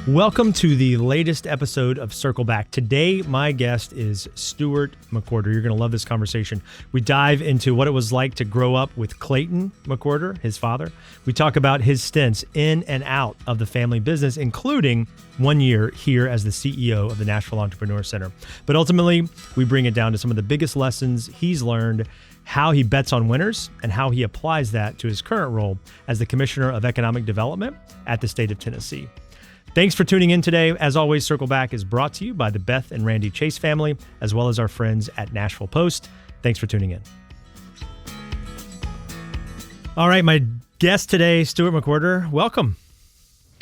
Welcome to the latest episode of Circle Back. Today, my guest is Stuart McWhorter. You're going to love this conversation. We dive into what it was like to grow up with Clayton McWhorter, his father. We talk about his stints in and out of the family business, including 1 year here as the CEO of the Nashville Entrepreneur Center. But ultimately, we bring it down to some of the biggest lessons he's learned, how he bets on winners, and how he applies that to his current role as the Commissioner of Economic Development at the state of Tennessee. Thanks for tuning in today. As always, Circle Back is brought to you by the Beth and Randy Chase family, as well as our friends at Nashville Post. Thanks for tuning in. All right, my guest today, Stuart McWhorter, welcome.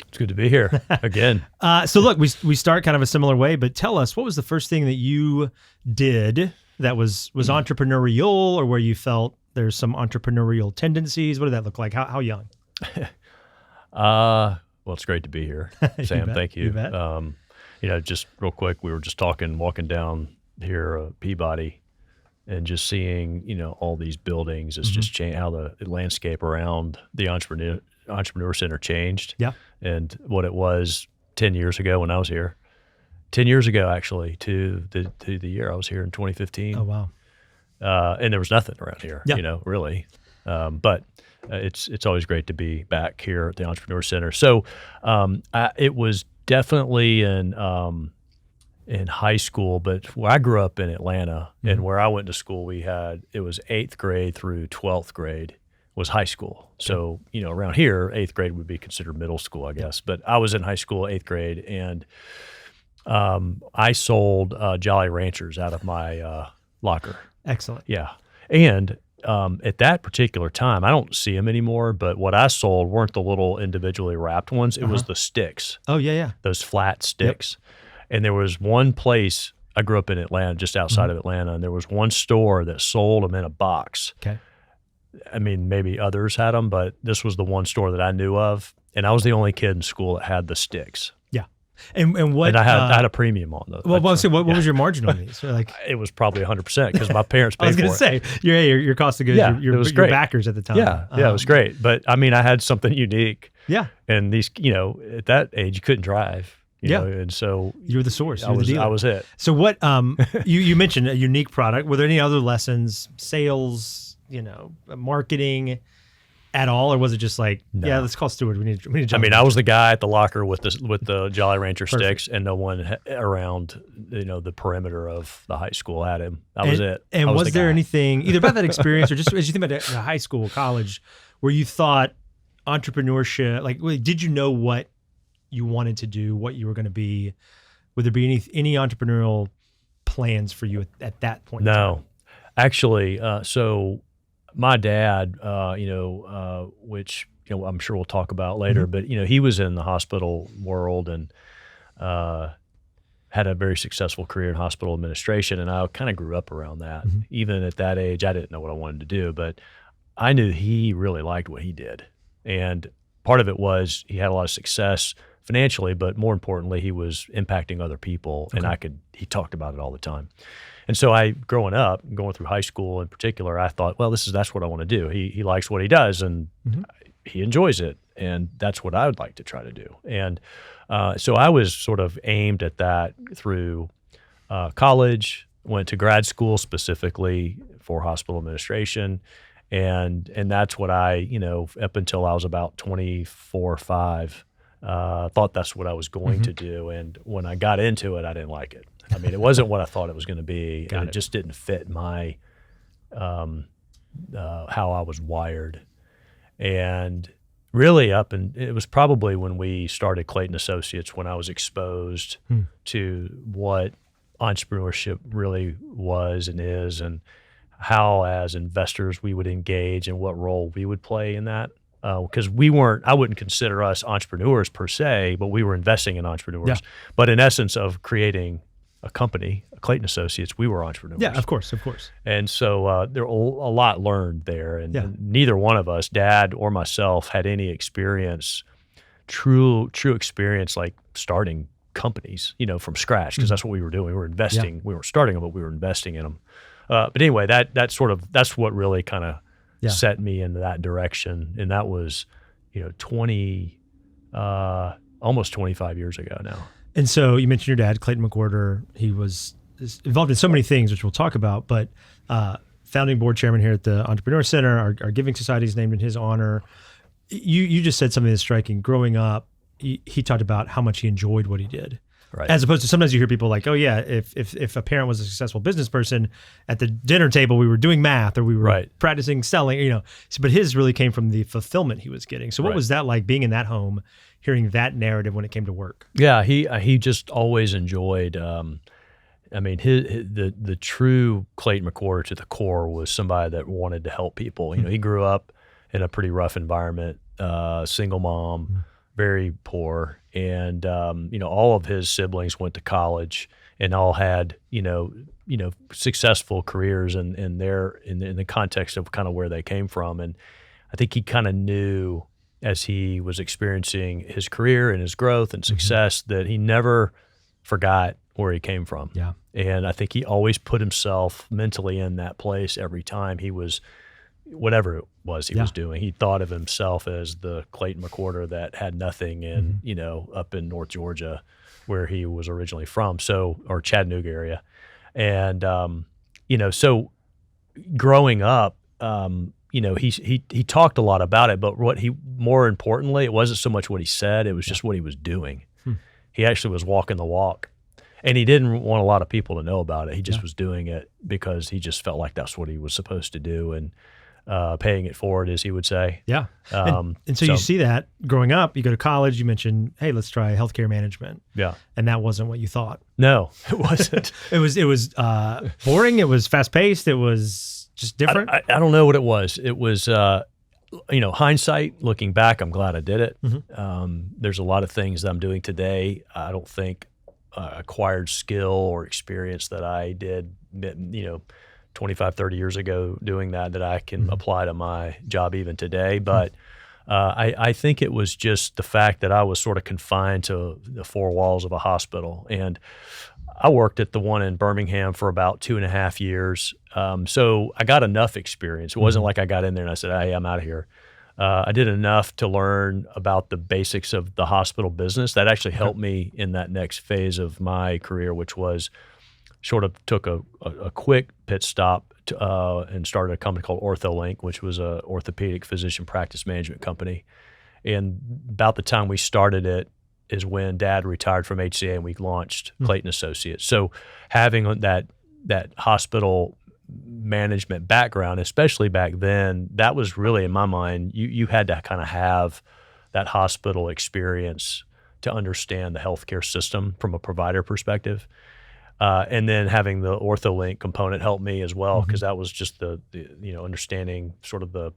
It's good to be here again. So look, we start kind of a similar way, but tell us, what was the first thing that you did that was entrepreneurial, or where you felt there's some entrepreneurial tendencies? What did that look like? How young? Well, it's great to be here, Sam. Thank you. You bet. Just real quick, we were just walking down here, Peabody, and just seeing, all these buildings. It's just changed how the landscape around the Entrepreneur Center changed. Yeah. And what it was 10 years ago when I was here. 10 years ago, actually, to the year I was here in 2015. Oh, wow. And there was nothing around here, really. But it's always great to be back here at the Entrepreneur Center. So it was definitely in high school, but where I grew up in Atlanta, and where I went to school, it was 8th grade through 12th grade was high school. So, around here, 8th grade would be considered middle school, I guess. But I was in high school, 8th grade, and I sold Jolly Ranchers out of my locker. Excellent. Yeah. And at that particular time, I don't see them anymore, but what I sold weren't the little individually wrapped ones. It was the sticks. Oh, yeah. Those flat sticks. Yep. And there was one place, I grew up in Atlanta, just outside of Atlanta, and there was one store that sold them in a box. Okay. I mean, maybe others had them, but this was the one store that I knew of, and I was the only kid in school that had the sticks. And what? And I had a premium on those. Well, what was your margin on these? So it was probably 100% because my parents paid for it. I was going to say, your cost of goods, it was great. Your backers at the time. Yeah, it was great. But I mean, I had something unique. Yeah. And these, at that age, you couldn't drive. You know, and so you were the source. I was it. So what? You mentioned a unique product. Were there any other lessons, sales, marketing? At all, or was it just like, no. Let's call Stuart. We need to jump. I mean, I was the guy at the locker with the Jolly Rancher sticks, and no one around the perimeter of the high school had him. That was it. And was there anything either about that experience or just as you think about the high school, college, where you thought entrepreneurship? Like, did you know what you wanted to do, what you were going to be? Would there be any entrepreneurial plans for you at that point? No, actually. So. My dad, which I'm sure we'll talk about later, but he was in the hospital world and had a very successful career in hospital administration, and I kind of grew up around that. Even at that age, I didn't know what I wanted to do, but I knew he really liked what he did, and part of it was he had a lot of success financially, but more importantly, he was impacting other people, and he talked about it all the time. And so growing up, going through high school in particular, I thought, well, that's what I want to do. He likes what he does, and he enjoys it, and that's what I would like to try to do. And so I was sort of aimed at that through college, went to grad school specifically for hospital administration, and that's what I, up until I was about 24 or 5, thought that's what I was going to do. And when I got into it, I didn't like it. I mean, it wasn't what I thought it was going to be, and it just didn't fit my how I was wired. And really it was probably when we started Clayton Associates when I was exposed to what entrepreneurship really was and is, and how as investors we would engage and what role we would play in that. Because I wouldn't consider us entrepreneurs per se, but we were investing in entrepreneurs. Yeah. But in essence of creating a company, Clayton Associates, we were entrepreneurs. Yeah, of course. And so there a lot learned there, and neither one of us, Dad or myself, had any experience, true experience like starting companies, from scratch, because that's what we were doing. We were investing. We weren't starting them, but we were investing in them. But anyway, that's what really kind of set me in that direction, and that was, 20 almost 25 years ago now. And so you mentioned your dad, Clayton McWhorter. He was involved in so many things, which we'll talk about, but founding board chairman here at the Entrepreneur Center. Our Giving Society is named in his honor. You just said something that's striking. Growing up, he talked about how much he enjoyed what he did. Right. As opposed to sometimes you hear people like, oh yeah, if a parent was a successful business person, at the dinner table we were doing math or we were practicing selling, but his really came from the fulfillment he was getting. So what was that like, being in that home, hearing that narrative when it came to work? Yeah, he just always enjoyed. The true Clayton McWhorter to the core was somebody that wanted to help people. He grew up in a pretty rough environment, single mom, very poor, and all of his siblings went to college and all had successful careers in the context of kind of where they came from. And I think he kind of knew, as he was experiencing his career and his growth and success, that he never forgot where he came from. Yeah. And I think he always put himself mentally in that place every time he was, whatever it was he was doing. He thought of himself as the Clayton McWhorter that had nothing in, up in North Georgia, where he was originally from, or Chattanooga area. And, so growing up, he talked a lot about it, but more importantly, it wasn't so much what he said, it was just what he was doing. He actually was walking the walk, and he didn't want a lot of people to know about it. He just was doing it because he just felt like that's what he was supposed to do, and paying it forward, as he would say. Yeah. And so you see that growing up, you go to college, you mentioned, hey, let's try healthcare management. Yeah. And that wasn't what you thought. No, it wasn't. It was boring. It was fast paced. It was just different. I don't know what it was. It was, hindsight, looking back, I'm glad I did it. There's a lot of things that I'm doing today. I don't think acquired skill or experience that I did, 25, 30 years ago doing that I can apply to my job even today. But I think it was just the fact that I was sort of confined to the four walls of a hospital. And I worked at the one in Birmingham for about 2.5 years. So I got enough experience. It wasn't like I got in there and I said, hey, I'm out of here. I did enough to learn about the basics of the hospital business that actually helped me in that next phase of my career, which was sort of took a quick pit stop and started a company called OrthoLink, which was a orthopedic physician practice management company. And about the time we started it is when Dad retired from HCA and we launched Clayton Associates. So having that hospital management background, especially back then, that was really, in my mind, you had to kind of have that hospital experience to understand the healthcare system from a provider perspective. And then having the OrthoLink component helped me as well, because that was just the understanding sort of the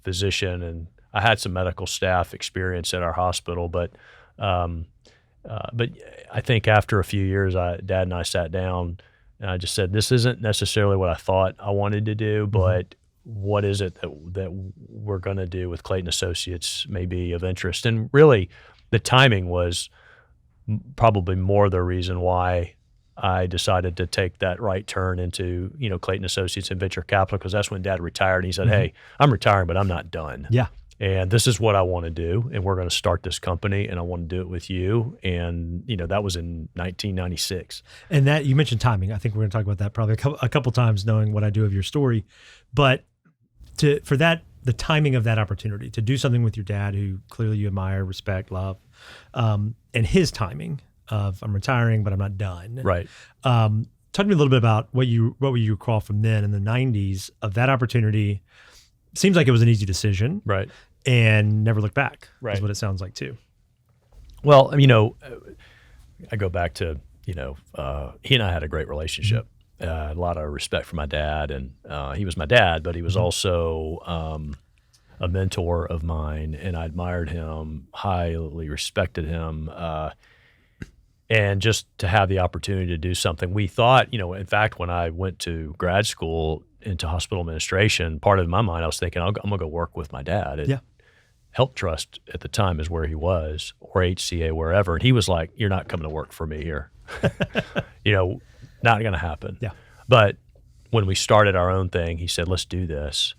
physician, and I had some medical staff experience at our hospital, but I think after a few years, Dad and I sat down and I just said, this isn't necessarily what I thought I wanted to do, but what is it that we're going to do with Clayton Associates may be of interest. And really the timing was probably more the reason why I decided to take that right turn into, Clayton Associates and venture capital, because that's when Dad retired. And he said, hey, I'm retiring, but I'm not done. Yeah. And this is what I want to do. And we're going to start this company and I want to do it with you. And, that was in 1996. And that, you mentioned timing. I think we're going to talk about that probably a couple times, knowing what I do of your story. But the timing of that opportunity to do something with your dad, who clearly you admire, respect, love, and his timing of, I'm retiring, but I'm not done. Right. Talk to me a little bit about what you recall from then in the 90s of that opportunity. Seems like it was an easy decision. Right. And never look back. Right. Is what it sounds like too. Well, I go back to, he and I had a great relationship. A lot of respect for my dad, and he was my dad, but he was also a mentor of mine, and I admired him, highly respected him. And just to have the opportunity to do something, we thought, in fact, when I went to grad school into hospital administration, part of my mind, I was thinking, I'm going to go work with my dad. Health Trust at the time is where he was, or HCA, wherever. And he was like, you're not coming to work for me here. Not going to happen. Yeah. But when we started our own thing, he said, let's do this.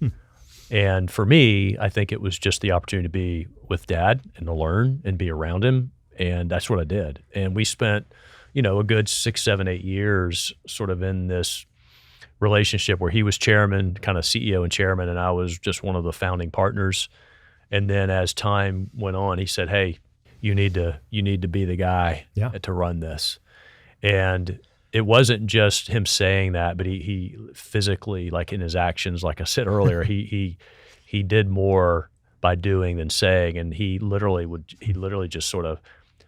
And for me, I think it was just the opportunity to be with Dad and to learn and be around him And that's what I did. And we spent, a good 6, 7, 8 years sort of in this relationship where he was chairman, kind of CEO and chairman, and I was just one of the founding partners. And then as time went on, he said, "Hey, you need to be the guy to run this." And it wasn't just him saying that, but he physically, like in his actions, like I said earlier, he did more by doing than saying. And he literally just sort of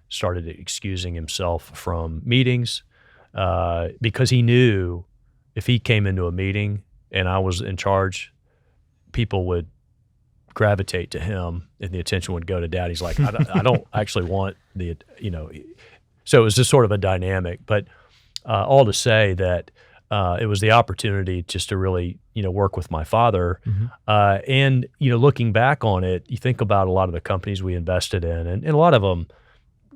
started excusing himself from meetings because he knew if he came into a meeting and I was in charge, people would gravitate to him and the attention would go to Dad. He's like, I don't actually want so it was just sort of a dynamic, but all to say that it was the opportunity just to really, work with my father. And, looking back on it, you think about a lot of the companies we invested in, and a lot of them,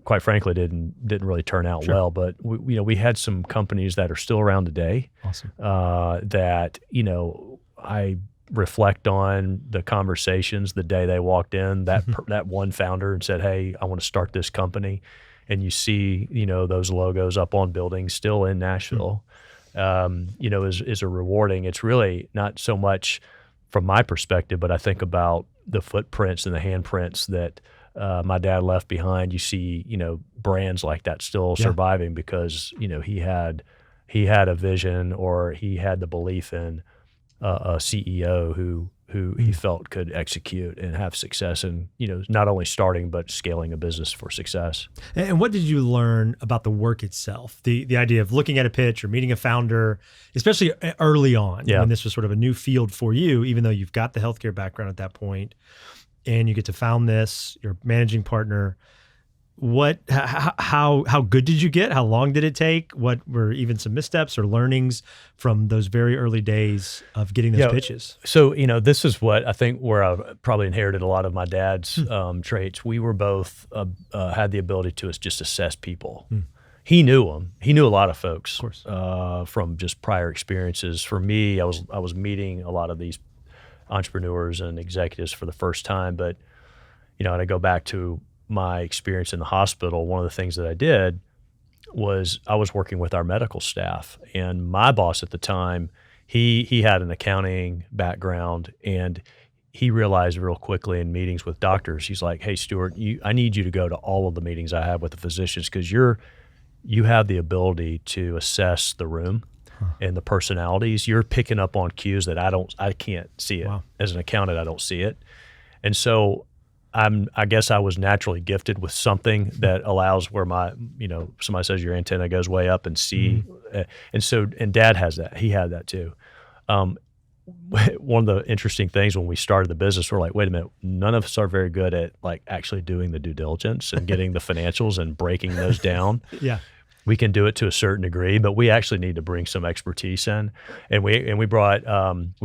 quite frankly, didn't really turn out well. But we had some companies that are still around today. Awesome. That I reflect on the conversations the day they walked in. That one founder and said, "Hey, I want to start this company," and you see those logos up on buildings still in Nashville. Is a rewarding. It's really not so much from my perspective, but I think about the footprints and the handprints that my dad left behind. You see, brands like that still surviving because, he had a vision, or he had the belief in a CEO who he felt could execute and have success in, not only starting, but scaling a business for success. And what did you learn about the work itself? The idea of looking at a pitch or meeting a founder, especially early on, when this was sort of a new field for you, even though you've got the healthcare background at that point, and you get to found this, you're managing partner. How good did you get? How long did it take? What were even some missteps or learnings from those very early days of getting those pitches? So, this is what I think where I probably inherited a lot of my dad's traits. We were both had the ability to just assess people. He knew them. He knew a lot of folks, of course, from just prior experiences. For me, I was meeting a lot of these entrepreneurs and executives for the first time. But, and I go back to my experience in the hospital. One of the things that I did was I was working with our medical staff, and my boss at the time, he had an accounting background, and he realized real quickly in meetings with doctors, he's like, "Hey, Stuart, I need you to go to all of the meetings I have with the physicians because you have the ability to assess the room and the personalities. You're picking up on cues that I can't see it. Wow. As an accountant, I don't see it." And so I guess I was naturally gifted with something that allows where somebody says your antenna goes way up and see. And Dad has that. He had that too. One of the interesting things when we started the business, we're like, wait a minute, none of us are very good at like actually doing the due diligence and getting the financials and breaking those down. We can do it to a certain degree, but we actually need to bring some expertise in. And we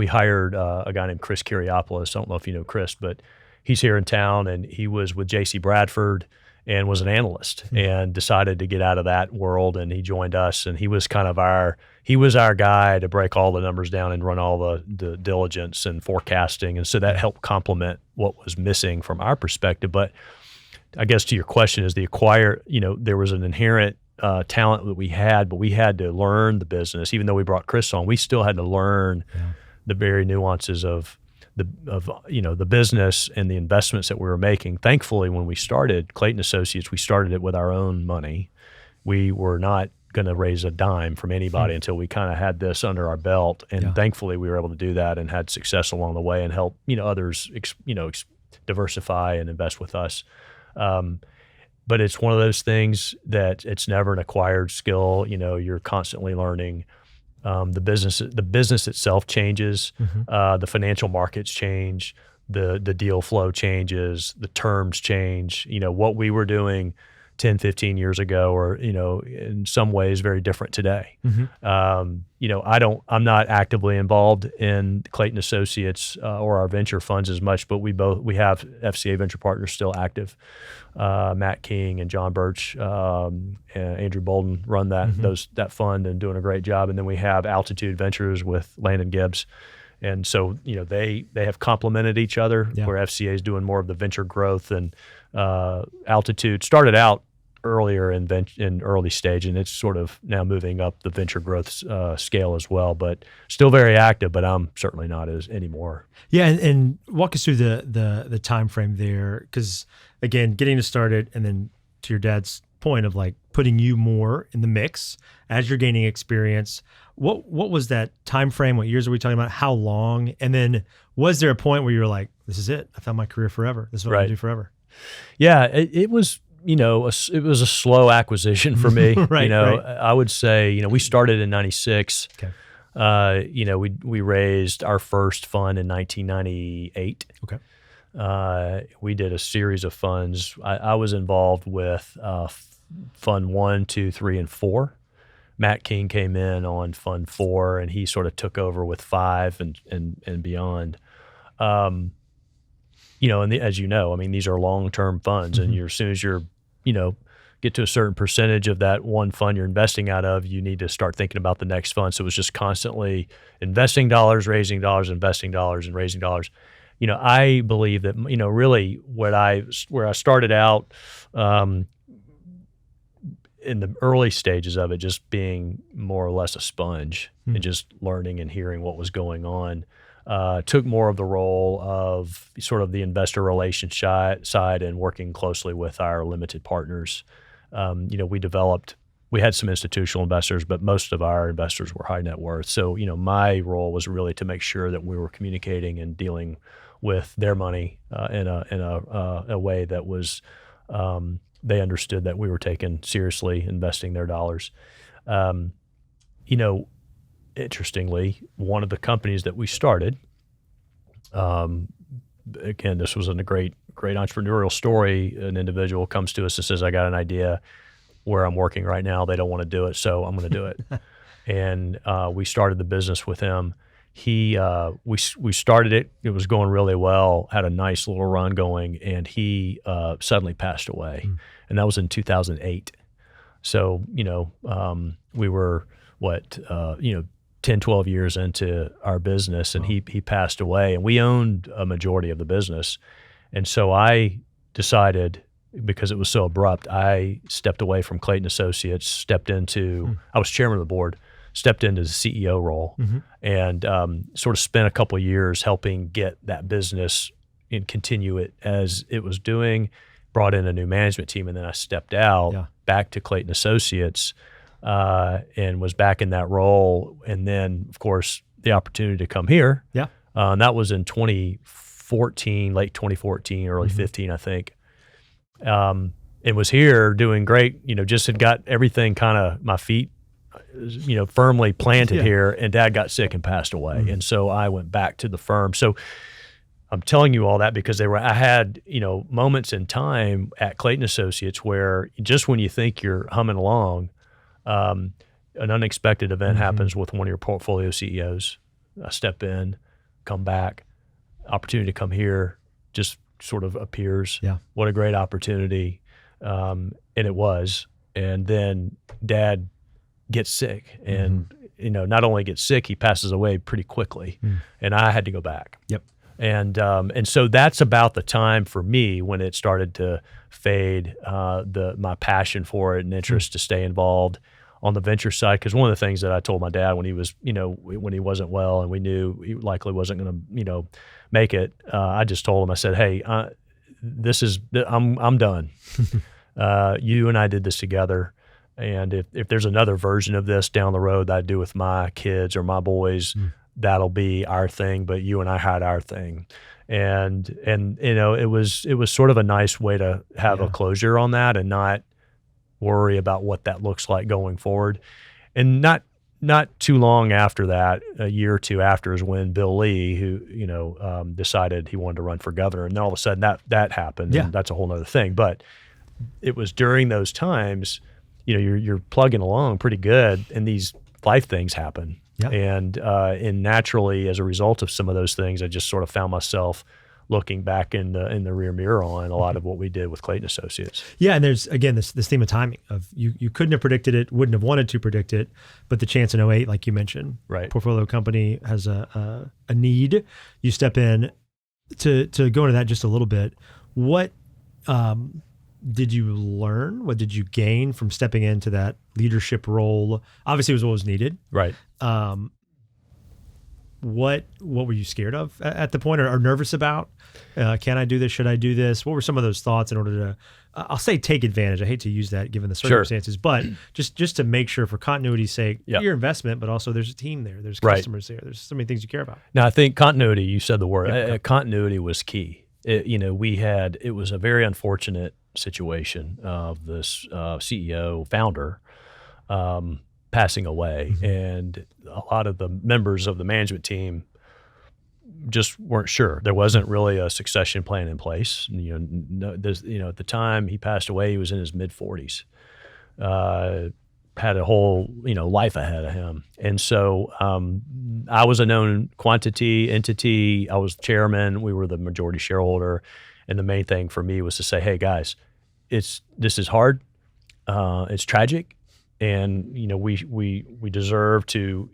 hired a guy named Chris Kyriopoulos. I don't know if you know Chris, but he's here in town, and he was with J.C. Bradford and was an analyst and decided to get out of that world, and he joined us, and he was kind of our guy to break all the numbers down and run all the diligence and forecasting. And so that helped complement what was missing from our perspective. But I guess to your question is there was an inherent talent that we had, but we had to learn the business. Even though we brought Chris on, we still had to learn the very nuances of the business and the investments that we were making. Thankfully, when we started Clayton Associates, we started it with our own money. We were not going to raise a dime from anybody until we kind of had this under our belt. And thankfully, we were able to do that and had success along the way and help others diversify and invest with us. But it's one of those things that it's never an acquired skill. You're constantly learning. The business itself changes. The financial markets change. The deal flow changes. The terms change. What we were doing 10, 15 years ago, or in some ways very different today. I'm not actively involved in Clayton Associates or our venture funds as much, but we have FCA Venture Partners still active. Matt King and John Birch and Andrew Bolden run that fund and doing a great job. And then we have Altitude Ventures with Landon Gibbs. And so, they have complemented each other, where FCA is doing more of the venture growth, and Altitude started out earlier in early stage, and it's sort of now moving up the venture growth scale as well, but still very active, but I'm certainly not as anymore. Yeah. And walk us through the time frame there. Because again, getting it started, and then to your dad's point of like putting you more in the mix as you're gaining experience. What was that time frame? What years are we talking about? How long? And then was there a point where you were like, this is it, I found my career forever, this is what I'm gonna do forever? Yeah, it was, it was a slow acquisition for me. Right. I would say, we started in 96. Okay. We raised our first fund in 1998. Okay. We did a series of funds. I was involved with Fund 1, 2, 3, and 4. Matt King came in on Fund 4, and he sort of took over with 5 and beyond. And as you know, I mean, these are long-term funds, and as soon as you're, get to a certain percentage of that one fund you're investing out of, you need to start thinking about the next fund. So it was just constantly investing dollars, raising dollars, investing dollars, and raising dollars. I believe that, really where I started out, in the early stages of it, just being more or less a sponge and just learning and hearing what was going on, took more of the role of sort of the investor relations side and working closely with our limited partners. We had some institutional investors, but most of our investors were high net worth. So, my role was really to make sure that we were communicating and dealing with their money in a way that was, they understood that we were taking seriously investing their dollars. Interestingly, one of the companies that we started, again, this was a great entrepreneurial story. An individual comes to us and says, I got an idea where I'm working right now. They don't want to do it, so I'm going to do it. And we started the business with him. We started it. It was going really well, had a nice little run going, and he suddenly passed away. And that was in 2008. So, we were 10, 12 years into our business, and he passed away, and we owned a majority of the business. And so I decided, because it was so abrupt, I stepped away from Clayton Associates, I was chairman of the board, stepped into the CEO role, and sort of spent a couple of years helping get that business and continue it as it was doing, brought in a new management team, and then I stepped out back to Clayton Associates and was back in that role. And then, of course, the opportunity to come here. And that was in 2014, late 2014, early 15, I think. And was here doing great, just had got everything kind of, my feet, firmly planted here, and Dad got sick and passed away. And so I went back to the firm. So I'm telling you all that because I had, moments in time at Clayton Associates where just when you think you're humming along, an unexpected event happens with one of your portfolio CEOs. I step in, come back, opportunity to come here just sort of appears. What a great opportunity. And it was. And then Dad gets sick, and not only gets sick, he passes away pretty quickly, and I had to go back. And so that's about the time for me when it started to fade, my passion for it and interest to stay involved on the venture side. Because one of the things that I told my dad when he was, when he wasn't well and we knew he likely wasn't going to, make it, I just told him, I said, hey, I'm done. You and I did this together. And if there's another version of this down the road that I do with my kids or my boys, that'll be our thing. But you and I had our thing, and it was sort of a nice way to have a closure on that and not worry about what that looks like going forward. And not too long after that, a year or two after, is when Bill Lee, who decided he wanted to run for governor, and then all of a sudden that happened. And that's a whole other thing. But it was during those times. You're plugging along pretty good, and these life things happen. And naturally, as a result of some of those things, I just sort of found myself looking back in the rear mirror on a lot of what we did with Clayton Associates. And there's, again, this theme of timing of you couldn't have predicted it, wouldn't have wanted to predict it, but the chance in 2008, like you mentioned, portfolio company has a need. You step in to go into that just a little bit. What did you learn? What did you gain from stepping into that leadership role? Obviously, it was what was needed. Right. What were you scared of at the point, or nervous about? Can I do this? Should I do this? What were some of those thoughts in order to, I'll say, take advantage? I hate to use that given the circumstances, sure, but just to make sure, for continuity's sake, your investment, but also there's a team there, there's customers there, there's so many things you care about. Now, I think continuity, you said the word, continuity was key. It was a very unfortunate situation of this CEO, founder, passing away, and a lot of the members of the management team just weren't sure. There wasn't really a succession plan in place. At the time he passed away, he was in his mid-40s, had a whole life ahead of him, and so I was a known entity. I was chairman. We were the majority shareholder, and the main thing for me was to say, "Hey guys, this is hard. It's tragic." And we deserve to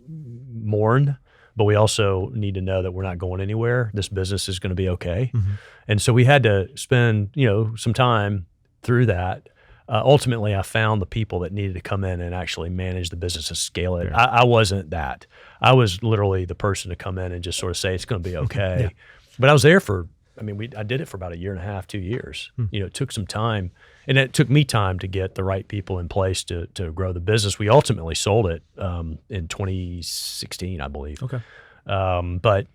mourn, but we also need to know that we're not going anywhere. This business is going to be okay. Mm-hmm. And so we had to spend some time through that. Ultimately, I found the people that needed to come in and actually manage the business and scale it. Yeah. I wasn't that. I was literally the person to come in and just sort of say it's going to be okay. Yeah. But I was there I did it for about 1.5 years, 2 years. It took some time, and it took me time to get the right people in place to grow the business. We ultimately sold it in 2016, I believe. Okay. But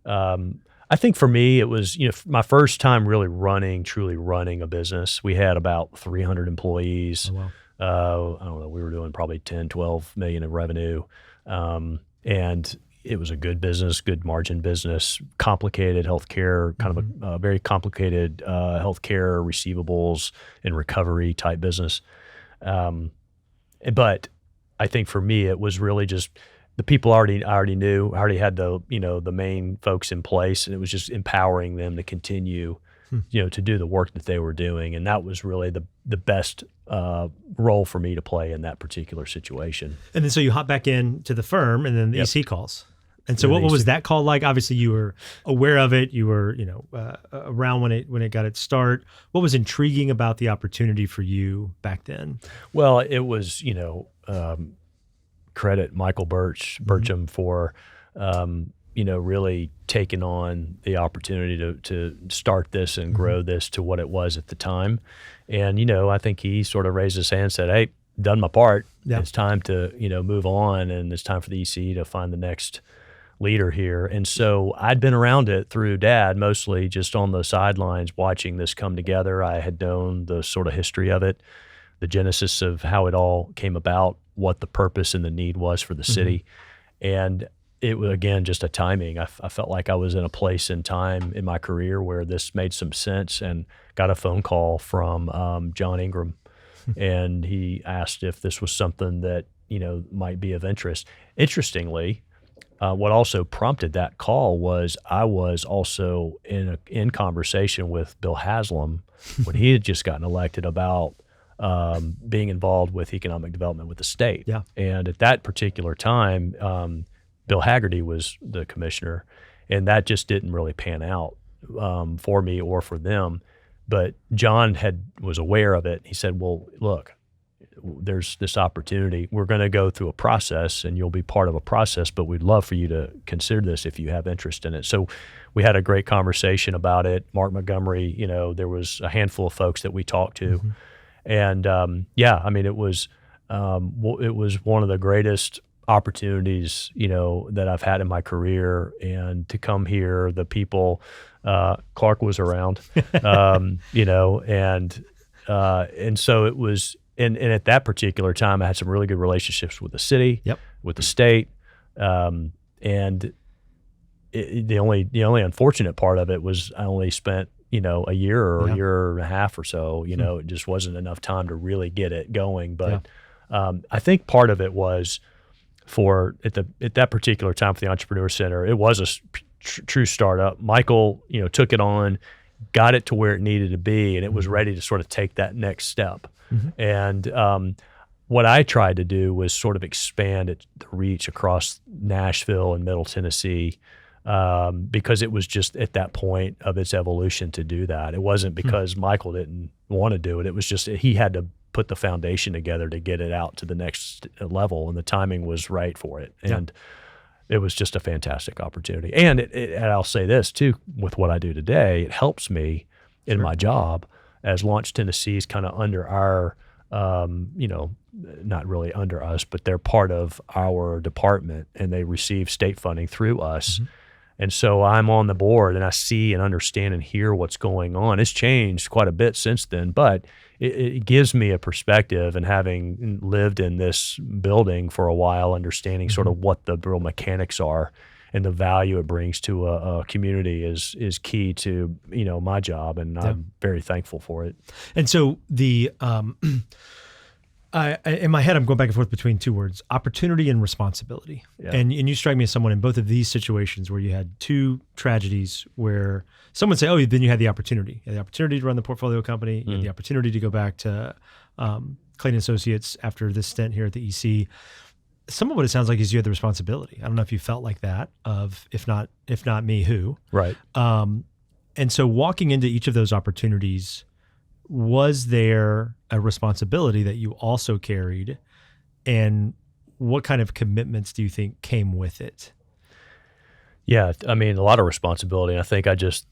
I think for me, it was my first time really truly running a business. We had about 300 employees. Oh, wow. I don't know, we were doing probably 10, 12 million in revenue. And it was a good business, good margin business, complicated healthcare, kind of a very complicated healthcare receivables and recovery type business. But I think for me, it was really just the people I already knew. I already had the main folks in place, and it was just empowering them to continue, to do the work that they were doing. And that was really the best role for me to play in that particular situation. And then so you hop back into the firm, and then the EC calls. And so what was that call like? Obviously you were aware of it. You were, around when it got its start. What was intriguing about the opportunity for you back then? Well, it was, credit Michael Burcham for, really taking on the opportunity to start this and grow this to what it was at the time. And, I think he sort of raised his hand and said, "Hey, done my part. Yeah. It's time to, move on, and it's time for the EC to find the next leader here." And so I'd been around it through Dad, mostly just on the sidelines watching this come together. I had known the sort of history of it, the genesis of how it all came about, what the purpose and the need was for the city. And it was, again, just a timing. I felt like I was in a place in time in my career where this made some sense, and got a phone call from John Ingram. And he asked if this was something that, might be of interest. Interestingly, what also prompted that call was I was also in conversation with Bill Haslam when he had just gotten elected about being involved with economic development with the state. Yeah. And at that particular time, Bill Haggerty was the commissioner, and that just didn't really pan out for me or for them. But John was aware of it. He said, "Well, look, there's this opportunity. We're going to go through a process, and you'll be part of a process, but we'd love for you to consider this if you have interest in it." So we had a great conversation about it. Mark Montgomery, there was a handful of folks that we talked to. And it was one of the greatest opportunities, that I've had in my career. And to come here, the people, Clark was around, and so it was. And at that particular time, I had some really good relationships with the city, with the state, and the only unfortunate part of it was I only spent a year or a year and a half or so. It just wasn't enough time to really get it going. But I think part of it was at that particular time for the Entrepreneur Center, it was a true startup. Michael, took it on, got it to where it needed to be, and it was ready to sort of take that next step. And what I tried to do was sort of expand the reach across Nashville and Middle Tennessee, because it was just at that point of its evolution to do that. It wasn't because Michael didn't want to do it. It was just he had to put the foundation together to get it out to the next level, and the timing was right for it. And it was just a fantastic opportunity. And and I'll say this too, with what I do today, it helps me in my job, as Launch Tennessee is kind of under our, not really under us, but they're part of our department, and they receive state funding through us. And so I'm on the board, and I see and understand and hear what's going on. It's changed quite a bit since then, but it gives me a perspective, and having lived in this building for a while, understanding sort of what the real mechanics are and the value it brings to a community is key to, my job, and I'm very thankful for it. And so the in my head, I'm going back and forth between two words: opportunity and responsibility. Yeah. And you strike me as someone in both of these situations where you had two tragedies where someone say, "Oh, then you had the opportunity. You had the opportunity to run the portfolio company. You had the opportunity to go back to Clayton Associates after this stint here at the EC." Some of what it sounds like is you had the responsibility. I don't know if you felt like that. Of if not me, who? Right. And so walking into each of those opportunities, was there a responsibility that you also carried, and what kind of commitments do you think came with it? Yeah, I mean, a lot of responsibility. I think I just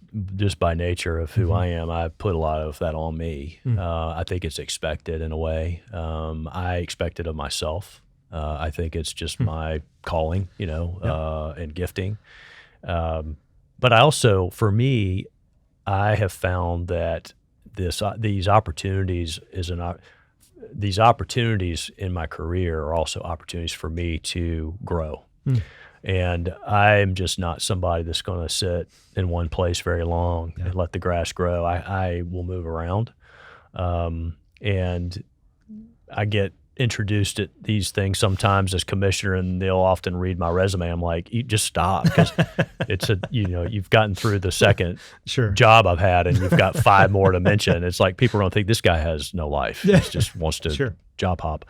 by nature of who I am, I put a lot of that on me. I think it's expected in a way. I expect it of myself. I think it's just my calling, and gifting. But I also, for me, I have found that these opportunities in my career are also opportunities for me to grow. And I'm just not somebody that's going to sit in one place very long and let the grass grow. I will move around, and I get introduced at these things sometimes as commissioner, and they'll often read my resume. I'm like, you just stop, because it's you've gotten through the second job I've had, and you've got 5 more to mention. It's like people don't think this guy has no life. He just wants to job hop.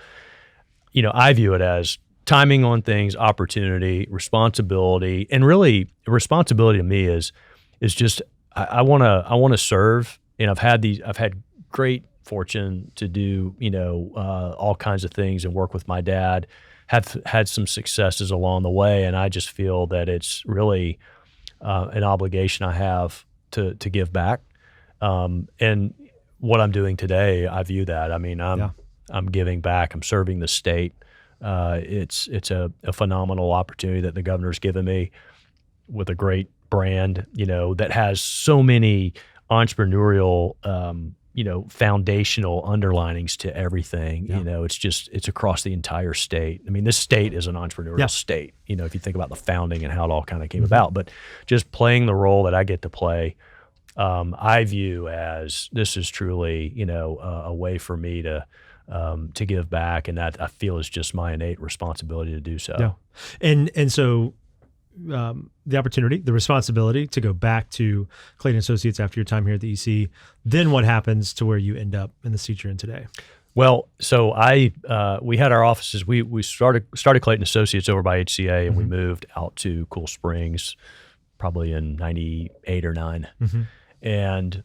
I view it as timing on things, opportunity, responsibility, and really responsibility to me is just I want to serve, and I've had great fortune to do, all kinds of things and work with my dad, have had some successes along the way. And I just feel that it's really an obligation I have to give back. And what I'm doing today, I view that. I mean, I'm giving back. I'm serving the state. It's a phenomenal opportunity that the governor's given me with a great brand, that has so many entrepreneurial, foundational underlinings to everything. It's across the entire state. I mean, this state is an entrepreneurial state, if you think about the founding and how it all kind of came about, but just playing the role that I get to play, I view as this is truly, a way for me to give back. And that I feel is just my innate responsibility to do so. Yeah. And so, the opportunity, the responsibility to go back to Clayton Associates after your time here at the EC, then what happens to where you end up in the seat you're in today? Well, so we had our offices. We started Clayton Associates over by HCA, and we moved out to Cool Springs, probably in '98 or '9, and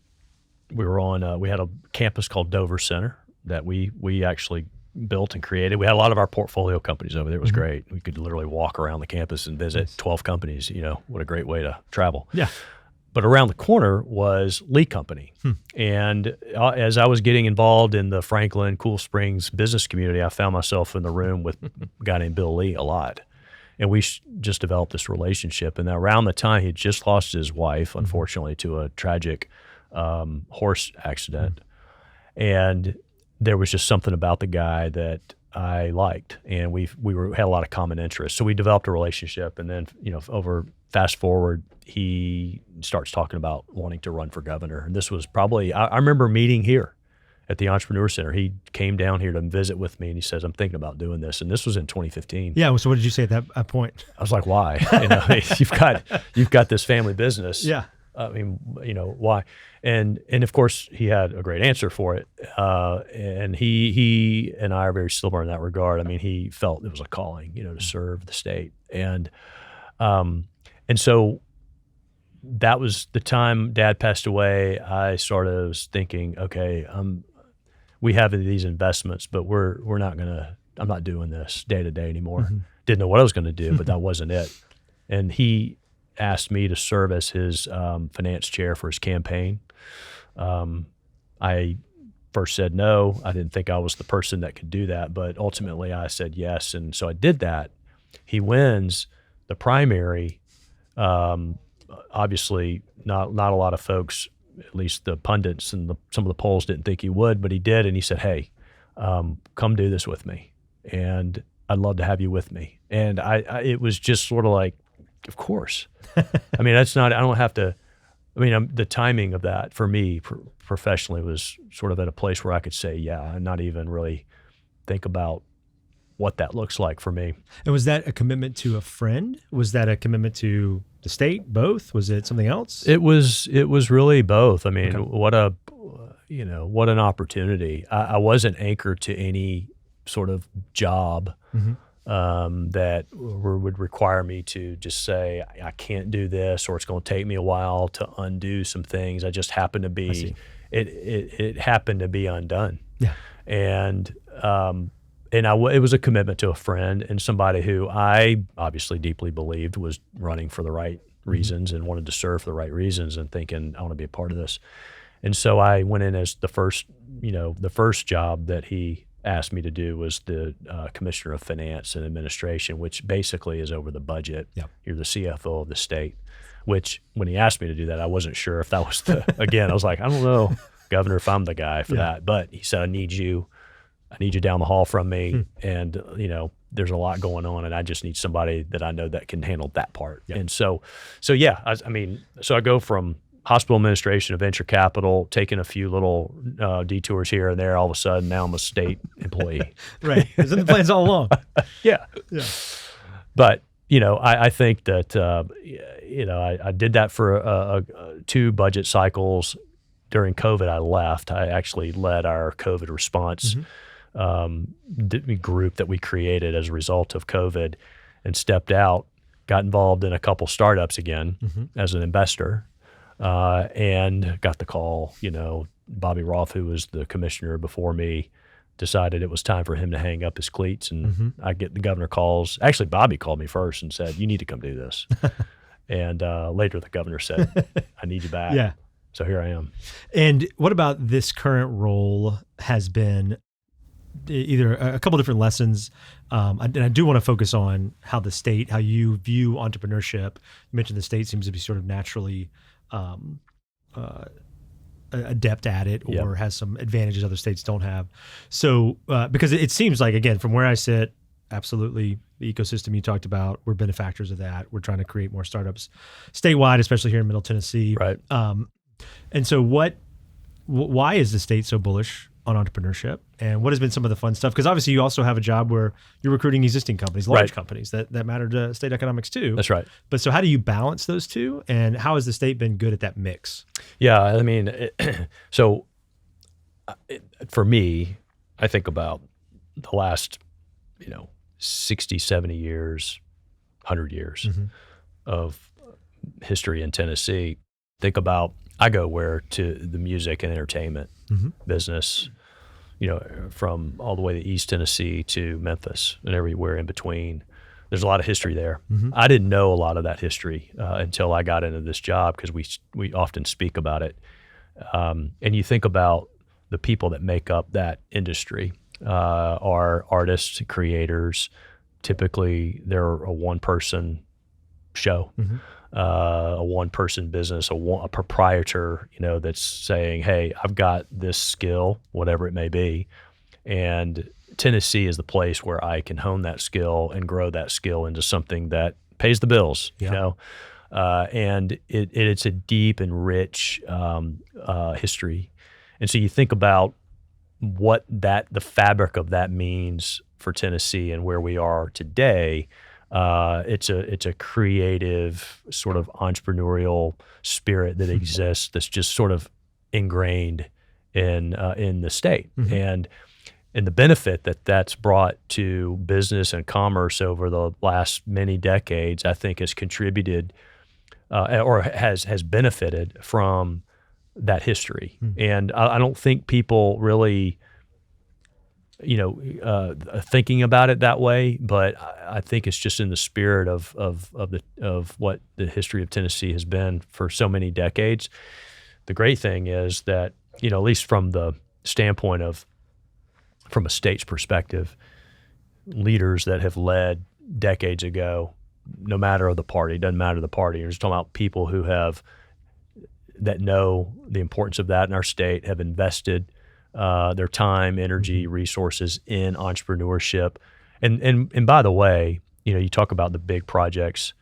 we had a campus called Dover Center that we actually built and created. We had a lot of our portfolio companies over there. It was great. We could literally walk around the campus and visit 12 companies. What a great way to travel. Yeah. But around the corner was Lee Company. And as I was getting involved in the Franklin, Cool Springs business community, I found myself in the room with a guy named Bill Lee a lot. And we just developed this relationship. And around the time, he had just lost his wife, unfortunately, to a tragic horse accident. And there was just something about the guy that I liked, and we had a lot of common interests. So we developed a relationship, and then fast forward, he starts talking about wanting to run for governor. And this was probably I remember meeting here at the Entrepreneur Center. He came down here to visit with me, and he says, "I'm thinking about doing this." And this was in 2015. Yeah. So what did you say at that point? I was like, "Why? You've got this family business. Yeah. I mean, why?" And of course, he had a great answer for it. And he and I are very similar in that regard. I mean, he felt it was a calling, to serve the state. And so that was the time Dad passed away. I sort of was thinking, okay, we have these investments, but I'm not doing this day to day anymore. Mm-hmm. Didn't know what I was going to do, but that wasn't it. And he asked me to serve as his finance chair for his campaign. I first said no. I didn't think I was the person that could do that, but ultimately I said yes. And so I did that. He wins the primary. Obviously not a lot of folks, at least the pundits and some of the polls didn't think he would, but he did. And he said, hey, come do this with me. And I'd love to have you with me. And it was just sort of like, of course. I mean, I don't have to, the timing of that for me professionally was sort of at a place where I could say, yeah, and not even really think about what that looks like for me. And was that a commitment to a friend? Was that a commitment to the state? Both? Was it something else? It was really both. I mean, Okay. what an opportunity. I wasn't anchored to any sort of job that would require me to just say, I can't do this, or it's going to take me a while to undo some things. I just happened to be, it happened to be undone. Yeah. And it was a commitment to a friend and somebody who I obviously deeply believed was running for the right reasons and wanted to serve for the right reasons, and thinking, I want to be a part of this. And so I went in as the first job that he asked me to do was the Commissioner of Finance and Administration, which basically is over the budget. Yep. You're the CFO of the state, which when he asked me to do that, I wasn't sure if that was again, I was like, I don't know, Governor, if I'm the guy for that. But he said, I need you down the hall from me. And, there's a lot going on, and I just need somebody that I know that can handle that part. Yep. And so I go from hospital administration to venture capital, taking a few little detours here and there. All of a sudden, now I'm a state employee. Right. It's in the plans all along. Yeah. Yeah. But, I think that, I did that for 2 budget cycles. During COVID, I left. I actually led our COVID response group that we created as a result of COVID, and stepped out, got involved in a couple startups again as an investor. And got the call, Bobby Roth, who was the commissioner before me, decided it was time for him to hang up his cleats. And I get the governor calls. Actually, Bobby called me first and said, you need to come do this. And later the governor said, I need you back. Yeah. So here I am. And what about this current role has been either a couple different lessons, and I do want to focus on how you view entrepreneurship. You mentioned the state seems to be sort of naturally adept at it, or has some advantages other states don't have. So because it seems like, again, from where I sit, absolutely the ecosystem you talked about, we're benefactors of that. We're trying to create more startups statewide, especially here in Middle Tennessee. Right. And so why is the state so bullish on entrepreneurship, and what has been some of the fun stuff? Because obviously you also have a job where you're recruiting existing companies, large companies that matter to state economics too. That's right. But so how do you balance those two, and how has the state been good at that mix? Yeah, I mean, for me, I think about the last, 60, 70 years, 100 years of history in Tennessee. Think about, I go to the music and entertainment business, from all the way to East Tennessee to Memphis and everywhere in between. There's a lot of history there. I didn't know a lot of that history until I got into this job, because we often speak about it. And you think about the people that make up that industry are artists, creators. Typically, they're a one-person show. A one-person business, a proprietor, that's saying, hey, I've got this skill, whatever it may be, and Tennessee is the place where I can hone that skill and grow that skill into something that pays the bills, and it's a deep and rich history. And so you think about what the fabric of that means for Tennessee and where we are today. It's a creative, sort of entrepreneurial spirit that exists, that's just sort of ingrained in the state, and the benefit that's brought to business and commerce over the last many decades, I think, has contributed or has benefited from that history. And I don't think people really, thinking about it that way, but I think it's just in the spirit of what the history of Tennessee has been for so many decades. The great thing is that, at least from the standpoint from a state's perspective, leaders that have led decades ago, no matter the party, doesn't matter the party, you're just talking about people that know the importance of that in our state, have invested their time, energy, resources in entrepreneurship. And by the way, you talk about the big projects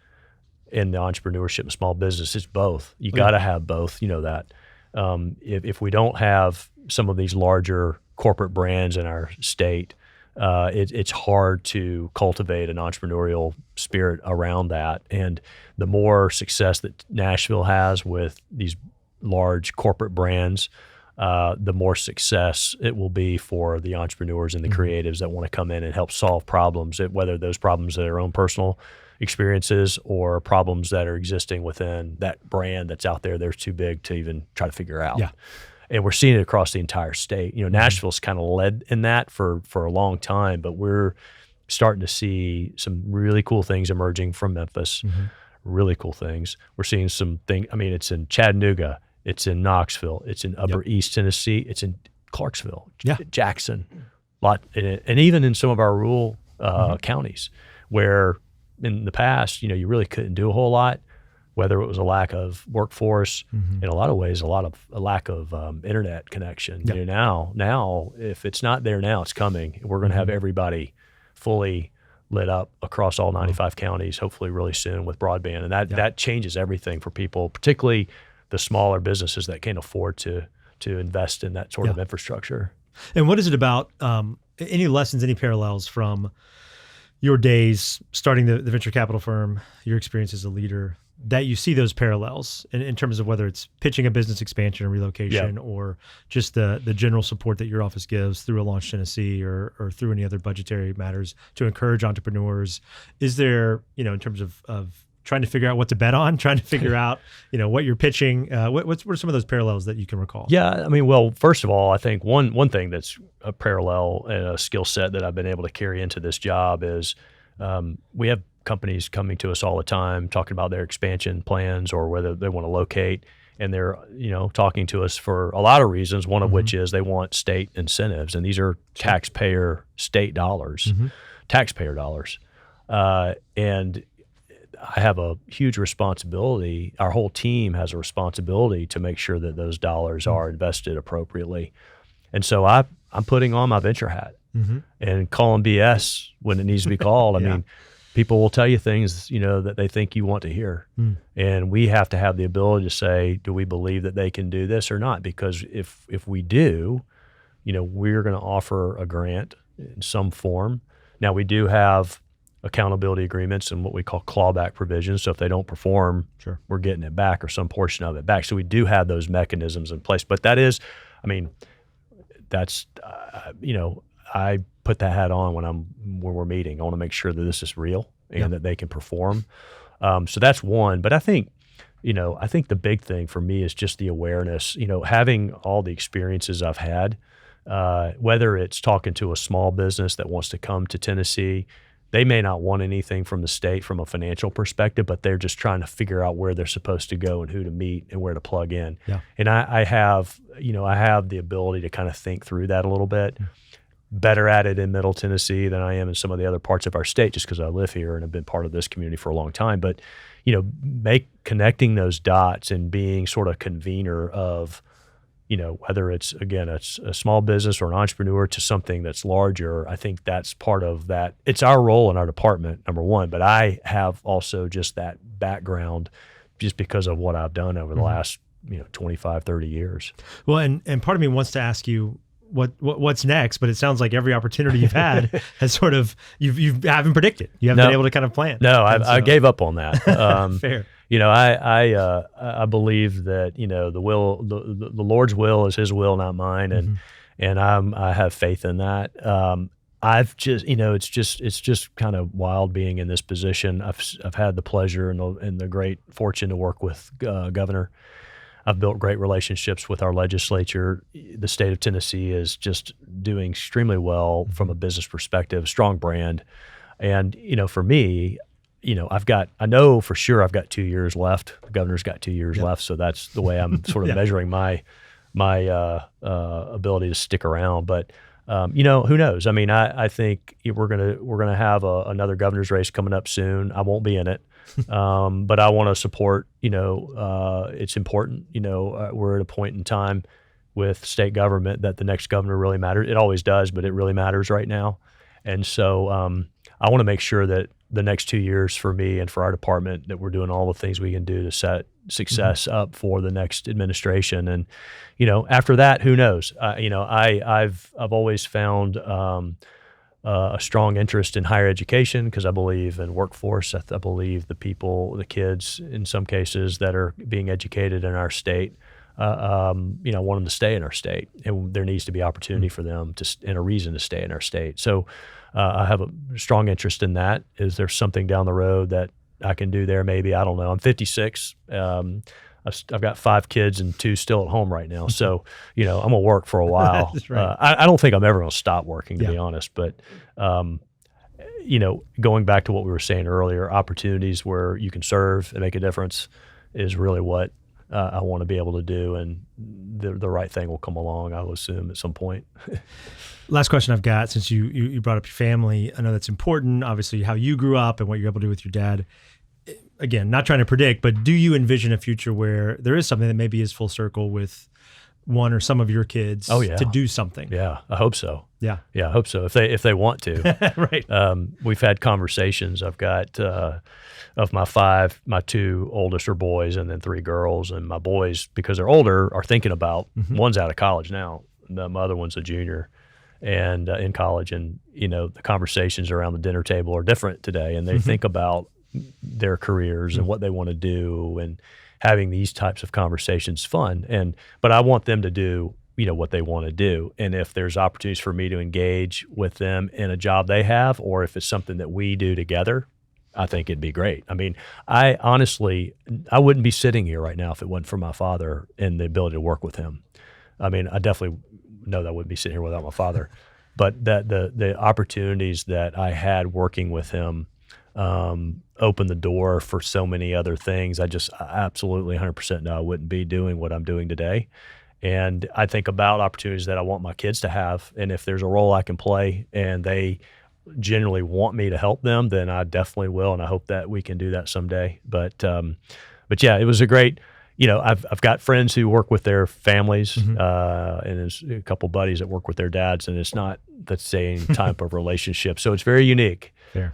in the entrepreneurship and small business, it's both. You got to have both, that. If we don't have some of these larger corporate brands in our state, it's hard to cultivate an entrepreneurial spirit around that. And the more success that Nashville has with these large corporate brands, the more success it will be for the entrepreneurs and the creatives that want to come in and help solve problems, whether those problems are their own personal experiences or problems that are existing within that brand that's out there that's too big to even try to figure out. Yeah. And we're seeing it across the entire state. Nashville's kind of led in that for a long time, but we're starting to see some really cool things emerging from Memphis, really cool things. We're seeing some things, it's in Chattanooga, it's in Knoxville, it's in Upper East Tennessee, it's in Clarksville, Jackson, and even in some of our rural counties where in the past, you really couldn't do a whole lot, whether it was a lack of workforce, in a lot of ways, a lack of internet connection. Now, if it's not there now, it's coming. We're going to have everybody fully lit up across all 95 counties, hopefully really soon with broadband. And that changes everything for people, particularly the smaller businesses that can't afford to invest in that sort of infrastructure. And what is it about, any lessons, any parallels from your days starting the venture capital firm, your experience as a leader, that you see those parallels in terms of whether it's pitching a business expansion or relocation or just the general support that your office gives through a Launch Tennessee or through any other budgetary matters to encourage entrepreneurs? Is there, in terms of trying to figure out what to bet on, trying to figure out, what you're pitching, what are some of those parallels that you can recall? Yeah, well, first of all, I think one thing that's a parallel and a skill set that I've been able to carry into this job is we have companies coming to us all the time talking about their expansion plans or whether they want to locate, and they're talking to us for a lot of reasons, one of which is they want state incentives, and these are taxpayer state dollars, taxpayer dollars. And I have a huge responsibility. Our whole team has a responsibility to make sure that those dollars are invested appropriately. And so I'm putting on my venture hat and calling BS when it needs to be called. I mean, people will tell you things, that they think you want to hear. And we have to have the ability to say, do we believe that they can do this or not? Because if we do, we're going to offer a grant in some form. Now, we do have accountability agreements and what we call clawback provisions. So if they don't perform, we're getting it back or some portion of it back. So we do have those mechanisms in place. But that is, that's, I put that hat on when we're meeting. I want to make sure that this is real and that they can perform. So that's one. But I think the big thing for me is just the awareness, having all the experiences I've had, whether it's talking to a small business that wants to come to Tennessee. They may not want anything from the state from a financial perspective, but they're just trying to figure out where they're supposed to go and who to meet and where to plug in. Yeah. And I have the ability to kind of think through that a little bit. Better at it in Middle Tennessee than I am in some of the other parts of our state, just because I live here and have been part of this community for a long time. But, connecting those dots and being sort of convener of, whether it's, again, it's a small business or an entrepreneur to something that's larger, I think that's part of that. It's our role in our department, number one, but I have also just that background just because of what I've done over the last, 25, 30 years. Well, and part of me wants to ask you, what's next? But it sounds like every opportunity you've had has sort of you haven't predicted. You haven't been able to kind of plan. No, I gave up on that. Fair. I believe that the Lord's will is His will, not mine, and I have faith in that. I've just, it's just kind of wild being in this position. I've had the pleasure and the great fortune to work with Governor. I've built great relationships with our legislature. The state of Tennessee is just doing extremely well from a business perspective, strong brand. And, for me, I know for sure I've got 2 years left. The governor's got 2 years left. So that's the way I'm sort of measuring my ability to stick around. But, who knows? I mean, I think we're going to have another governor's race coming up soon. I won't be in it. But I want to support, it's important, we're at a point in time with state government that the next governor really matters. It always does, but it really matters right now. And so, I want to make sure that the next 2 years for me and for our department, that we're doing all the things we can do to set success up for the next administration. And, after that, who knows? I've always found, a strong interest in higher education because I believe in workforce. I believe the kids, in some cases, that are being educated in our state, want them to stay in our state, and there needs to be opportunity for them and a reason to stay in our state. So I have a strong interest in that. Is there something down the road that I can do there? Maybe. I don't know. I'm 56. I've got 5 kids and 2 still at home right now. So, I'm going to work for a while. That's right. I don't think I'm ever going to stop working, to be honest. But, going back to what we were saying earlier, opportunities where you can serve and make a difference is really what I want to be able to do. And the right thing will come along, I will assume, at some point. Last question I've got, since you brought up your family, I know that's important, obviously, how you grew up and what you're able to do with your dad. Again, not trying to predict, but do you envision a future where there is something that maybe is full circle with one or some of your kids to do something? Yeah, I hope so. Yeah, I hope so. If they want to, right. We've had conversations. I've got of my 5, my 2 oldest are boys, and then 3 girls. And my boys, because they're older, are thinking about one's out of college now. My other one's a junior and in college, and the conversations around the dinner table are different today, and they think about their careers and what they want to do, and having these types of conversations fun. But I want them to do, what they want to do. And if there's opportunities for me to engage with them in a job they have, or if it's something that we do together, I think it'd be great. I mean, I wouldn't be sitting here right now if it wasn't for my father and the ability to work with him. I mean, I definitely know that I wouldn't be sitting here without my father, but that the opportunities that I had working with him, opened the door for so many other things. I absolutely 100% know I wouldn't be doing what I'm doing today. And I think about opportunities that I want my kids to have. And if there's a role I can play and they generally want me to help them, then I definitely will. And I hope that we can do that someday. But yeah, it was a great, I've got friends who work with their families, and there's a couple buddies that work with their dads, and it's not the same type of relationship. So it's very unique. Fair.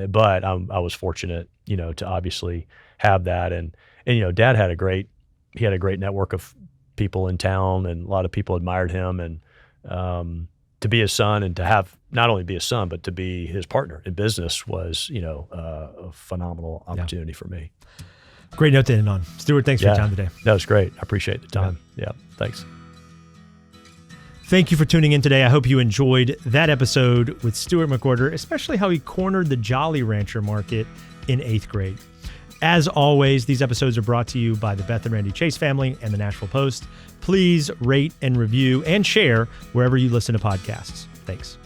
But I was fortunate, to obviously have that. And Dad had a great network of people in town, and a lot of people admired him. And to be his son, and to have not only be his son, but to be his partner in business was, a phenomenal opportunity for me. Great note to end on. Stuart, thanks for your time today. That was great. I appreciate the time. Yeah, thanks. Thank you for tuning in today. I hope you enjoyed that episode with Stuart McWhorter, especially how he cornered the Jolly Rancher market in 8th grade. As always, these episodes are brought to you by the Beth and Randy Chase family and the Nashville Post. Please rate and review and share wherever you listen to podcasts. Thanks.